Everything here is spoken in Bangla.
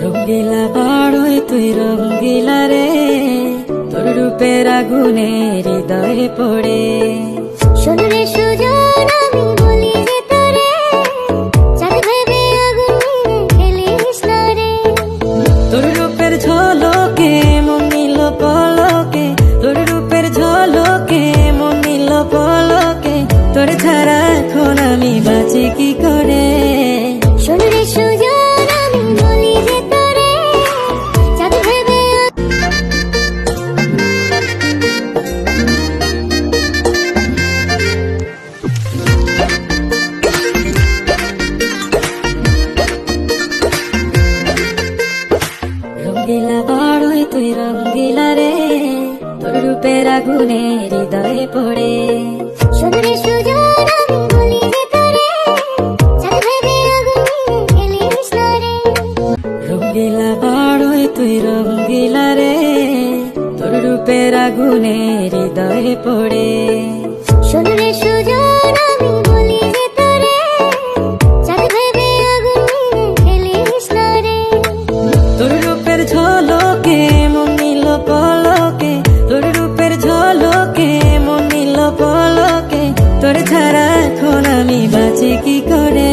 রঙ্গিলা বাড়ই তুই রঙ্গিলা রে, তোর রূপের আগুনে হৃদয়ে পড়ে। শোন রে সুজন আমি বলি যে তোরে, চাঁদ ভেবে আগুন নিয়ে খেলিস না রে। তোর রূপের ঝলকে মন নিল পলকে, তোর রূপের ঝলকে মন নিল পলকে, তোর ছাড়া এখন আমি বাঁচি কি করে। শোন রে সুজন আমি বলি যে তোরে, চাঁদ ভেবে রঙ্গিলা বাড়ই তুই রঙ্গিলা রে, তোর রূপের আগুনে হৃদয়ে পড়ে। শোন রে সুজন আমি বলি যে তোরে, চাঁদ ভেবে আগুন নিয়ে খেলিস না রে। রঙ্গিলা বাড়ই তুই রঙ্গিলা রে, তোর রূপের আগুনে হৃদয়ে পড়ে। শোন রে সুজন আমি বলি যে তোরে, চাঁদ ভেবে আগুন নিয়ে খেলিস না রে। তোর রূপের ঝলকে মন নিল পলকে, তোর রূপের ঝলকে মন নিল পলকে, তোর ছাড়া এখন আমি বাঁচি কি করে।